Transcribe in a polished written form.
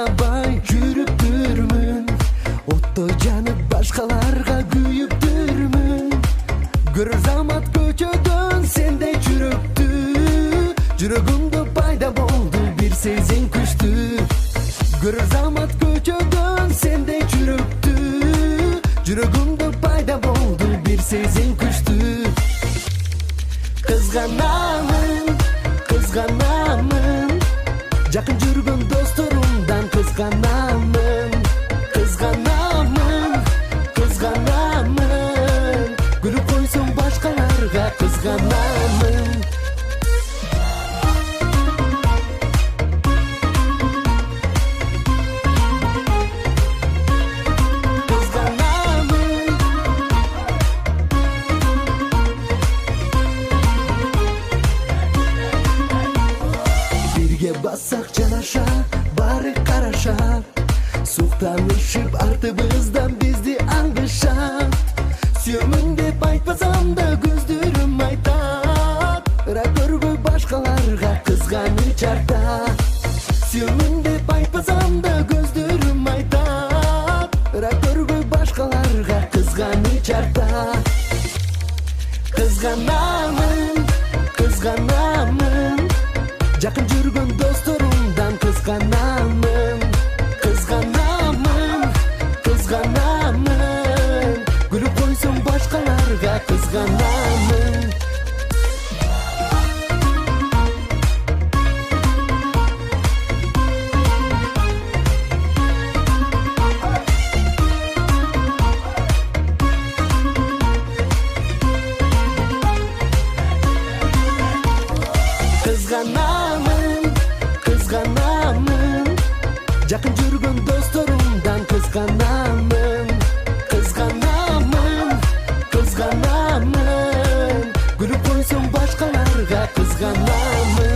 байкабай жүрүптүрмүн, оттой жанып башкаларга күйүптүрмүн. Көрөр замат көчөдөн сендей жүрөктү, жүрөгүмдө пайда болду бир сезим күчтүү. Көрөр замат көчөдөн сендей жүрөктү, жүрөгүмдө пайда болду бир сезим күчтүү. Кызганамын, кызганамын, жакын жүргөн досторумдан кызганамын. Кызганамын, кызганамын, күлүп койсом башкаларга кызганамын. Бассак жанаша, бары караша, суктанышып артыбыздан бизди аңдышат. Сүйөмүн деп айтпасам да көздөрүм айтат, ырак көргөй башкаларга кызганыч артат. Сүйөмүн деп айтпасам да көздөрүм айтат, ырак көргөй башкаларга кызганыч артат. Кызганамын, кызганамын, жакын жүргөн досторумдан кызганамын. Кызганамын, кызганамын, күлүп койсом башкаларга кызганамын. Кызганамын, кызганамын, жакын жүргөн досторумдан кызганамын. Кызганамын, кызганамын, күлүп койсом башкаларга кызганамын.